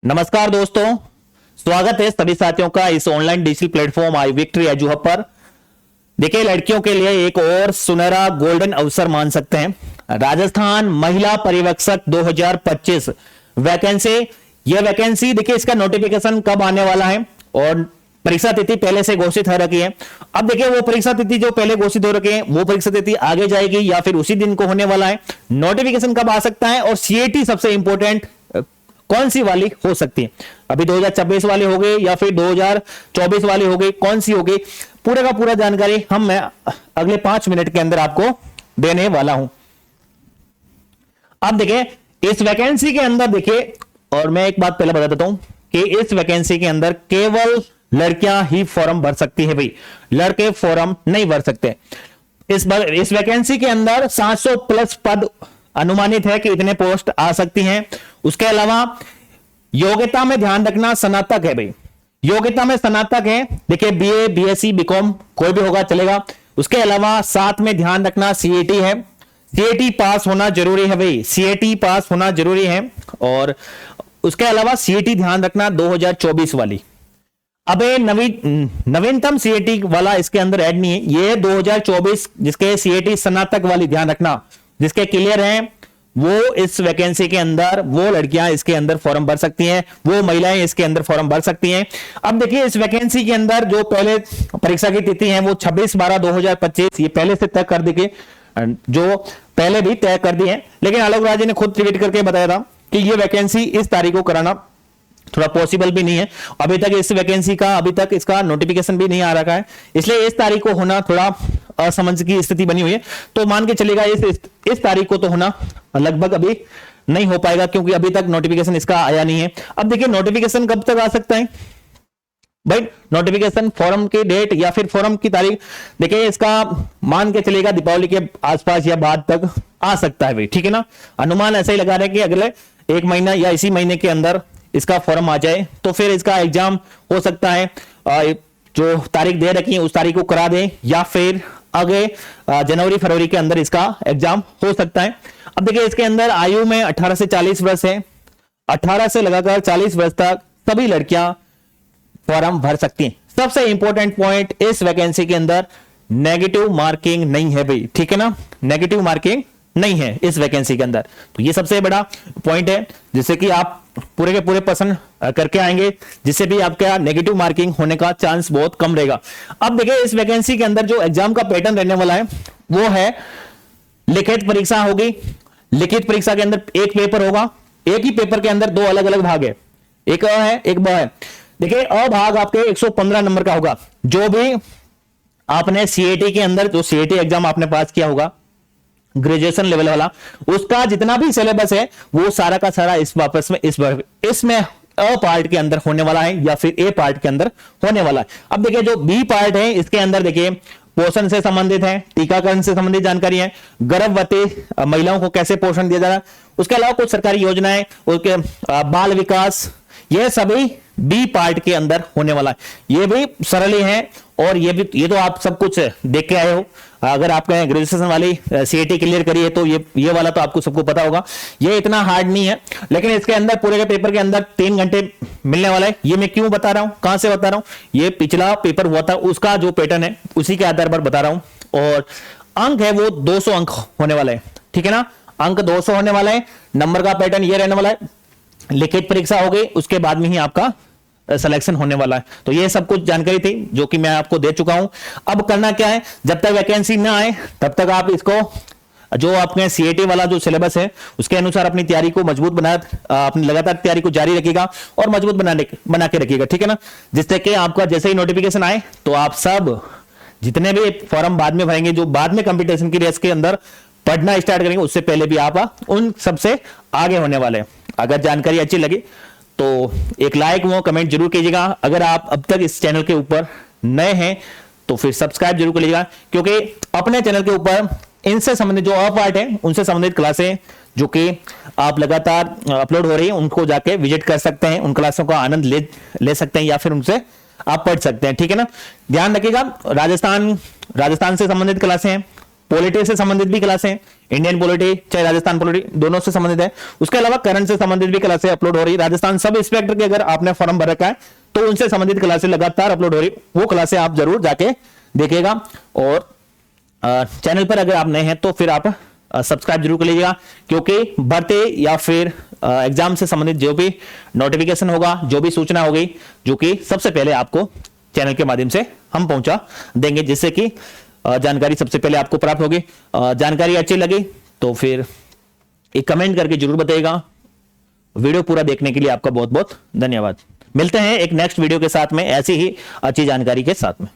नमस्कार दोस्तों, स्वागत है सभी साथियों का इस online digital platform I victory edu hub पर। देखिए, लड़कियों के लिए एक और सुनहरा गोल्डन अवसर मान सकते हैं। राजस्थान महिला परिवीक्षक 2025 वैकेंसी। यह वैकेंसी देखिए, इसका नोटिफिकेशन कब आने वाला है और परीक्षा तिथि पहले से घोषित हो रखी है। अब देखिए, वो परीक्षा तिथि जो पहले घोषित हो रखी है वो परीक्षा तिथि आगे जाएगी या फिर उसी दिन को होने वाला है। नोटिफिकेशन कब आ सकता है और सीएटी सबसे इंपॉर्टेंट कौन सी वाली हो सकती है, अभी 2026 वाली हो गई या फिर 2024 वाली हो गई, कौन सी होगी, पूरे का पूरा जानकारी मैं अगले 5 मिनट के अंदर आपको देने वाला हूं। अब देखिए, इस वैकेंसी के अंदर देखिए, और मैं एक बात पहले बता देता हूं कि इस वैकेंसी के अंदर केवल लड़कियां ही फॉर्म भर सकती है भाई, लड़के फॉर्म नहीं भर सकते। इस वैकेंसी के अंदर 700 प्लस पद अनुमानित है कि इतने पोस्ट आ सकती हैं। उसके अलावा योग्यता में ध्यान रखना स्नातक है भाई, योग्यता में स्नातक है। देखिए, बीए, बीएससी, बीकॉम कोई भी होगा चलेगा। उसके अलावा साथ में ध्यान रखना सीएटी है, सीएटी पास होना जरूरी है भाई, सीएटी पास होना जरूरी है। और उसके अलावा सीएटी ध्यान रखना 2024 वाली। अब नवीनतम सीएटी वाला इसके अंदर ऐड नहीं है, ये 2024 जिसके सीएटी स्नातक वाली ध्यान रखना, जिसके क्लियर हैं वो इस वैकेंसी के अंदर, वो लड़कियां इसके अंदर फॉर्म भर सकती हैं, वो महिलाएं इसके अंदर फॉर्म भर सकती हैं। अब देखिए, इस वैकेंसी के अंदर जो पहले परीक्षा की तिथि है वो 26/12/2025 ये पहले से तय कर दी गई, जो पहले भी तय कर दी है। लेकिन आलोक राज जी ने खुद ट्वीट करके बताया था कि ये वैकेंसी इस तारीख को कराना थोड़ा पॉसिबल भी नहीं है। अभी तक इस वैकेंसी का अभी तक इसका नोटिफिकेशन भी नहीं आ रखा है, इसलिए इस तारीख को होना थोड़ा असमंजस की स्थिति बनी हुई है। तो मान के चलेगा इस तारीख को तो होना लगभग अभी नहीं हो पाएगा, क्योंकि अभी तक नोटिफिकेशन इसका आया नहीं है। अब देखिए, नोटिफिकेशन कब तक आ सकता है भाई, नोटिफिकेशन फॉर्म की डेट या फिर फॉर्म की तारीख देखिए, इसका मान के चलेगा दीपावली के आसपास या बाद तक आ सकता है भाई, ठीक है ना। अनुमान ऐसा ही लगा रहे हैं कि अगले 1 महीना या इसी महीने के अंदर इसका फॉर्म आ जाए, तो फिर इसका एग्जाम हो सकता है जो तारीख दे रखी है उस तारीख को करा दें, या फिर आगे जनवरी फरवरी के अंदर इसका एग्जाम हो सकता है। अब देखिए, इसके अंदर आयु में 18 से 40 वर्ष है, 18 से लगाकर 40 वर्ष तक सभी लड़कियां फॉर्म भर सकती हैं। सबसे इंपॉर्टेंट पॉइंट, इस वैकेंसी के अंदर नेगेटिव मार्किंग नहीं है भाई, ठीक है ना, नेगेटिव मार्किंग नहीं है इस वैकेंसी के अंदर। तो ये सबसे बड़ा पॉइंट है, जिससे कि आप पूरे के पूरे पसंद करके आएंगे, जिससे भी आपका नेगेटिव मार्किंग होने का चांस बहुत कम रहेगा। अब देखिए, इस वैकेंसी के अंदर जो एग्जाम का पैटर्न रहने वाला है वो है लिखित परीक्षा होगी। लिखित परीक्षा के अंदर एक पेपर होगा, एक ही पेपर के अंदर 2 अलग अलग भाग है, एक अ है एक ब है। देखिए, अ भाग आपके 115 नंबर का होगा। जो भी आपने सीएटी के अंदर जो सीएटी एग्जाम आपने पास किया होगा ग्रेजुएशन लेवल वाला, उसका जितना भी सिलेबस है वो सारा का सारा इस वापस में इसमें अ पार्ट के अंदर होने वाला है या फिर ए पार्ट के अंदर होने वाला है। अब देखिए, जो बी पार्ट है इसके अंदर देखिए पोषण से संबंधित है, टीकाकरण से संबंधित जानकारी है, गर्भवती महिलाओं को कैसे पोषण दिया जा रहा है, उसके अलावा कुछ सरकारी योजनाएं, उसके बाल विकास, ये सभी बी पार्ट के अंदर होने वाला है। ये भी सरल ही है और ये तो आप सब कुछ देख के आए हो। अगर आपने ग्रेजुएशन वाली सीएटी क्लियर करी है तो ये वाला तो आपको सबको पता होगा, ये इतना हार्ड नहीं है। लेकिन इसके अंदर पूरे के पेपर के अंदर 3 घंटे मिलने वाला है। ये मैं क्यों बता रहा हूं, कहां से बता रहा हूं, ये पिछला पेपर हुआ था उसका जो पैटर्न है उसी के आधार पर बता रहा हूं। और अंक है वो 200 अंक होने वाले हैं, ठीक है ना, अंक 200 होने वाला है। नंबर का पैटर्न ये रहने वाला है, लिखित परीक्षा हो गई उसके बाद में ही आपका सिलेक्शन होने वाला है। तो ये सब कुछ जानकारी थी जो कि मैं आपको दे चुका हूं। अब करना क्या है, जब तक वैकेंसी ना आए तब तक आप इसको जो आपने सीएटी वाला जो सिलेबस है उसके अनुसार अपनी तैयारी को मजबूत अपनी लगातार तैयारी को जारी रखिएगा और मजबूत बना के रखिएगा, ठीक है ना, जिससे कि आपका जैसे ही नोटिफिकेशन आए तो आप सब जितने भी फॉर्म बाद में भरेंगे, जो बाद में कंपटीशन की रेस के अंदर पढ़ना स्टार्ट करेंगे, उससे पहले भी आप उन सबसे आगे होने वाले हैं। अगर जानकारी अच्छी लगी तो एक लाइक वो कमेंट जरूर कीजिएगा। अगर आप अब तक इस चैनल के ऊपर नए हैं तो फिर सब्सक्राइब जरूर करिएगा, क्योंकि अपने चैनल के ऊपर इनसे संबंधित जो और पार्ट है उनसे संबंधित क्लासें जो कि आप लगातार अपलोड हो रही है उनको जाके विजिट कर सकते हैं, उन क्लासों का आनंद ले सकते हैं या फिर उनसे आप पढ़ सकते हैं, ठीक है ना। ध्यान रखिएगा, राजस्थान से संबंधित क्लासें हैं, पॉलिटी से संबंधित भी क्लासें, इंडियन पॉलिटी चाहे राजस्थान पॉलिटी दोनों से संबंधित है। उसके अलावा करंट से संबंधित भी क्लासें अपलोड हो रही है। राजस्थान सब इंस्पेक्टर के अगर आपने फॉर्म भर रखा है तो उनसे संबंधित क्लासें लगातार अपलोड हो रही, वो क्लासें आप जरूर जाके देखिएगा। और चैनल पर अगर आप नए हैं तो फिर आप सब्सक्राइब जरूर कर लीजिएगा, क्योंकि भर्ती या फिर एग्जाम से संबंधित जो भी नोटिफिकेशन होगा, जो भी सूचना होगी, जो कि सबसे पहले आपको चैनल के माध्यम से हम पहुंचा देंगे, जिससे कि जानकारी सबसे पहले आपको प्राप्त होगी। जानकारी अच्छी लगी तो फिर एक कमेंट करके जरूर बताइएगा। वीडियो पूरा देखने के लिए आपका बहुत बहुत धन्यवाद। मिलते हैं एक नेक्स्ट वीडियो के साथ में ऐसी ही अच्छी जानकारी के साथ में।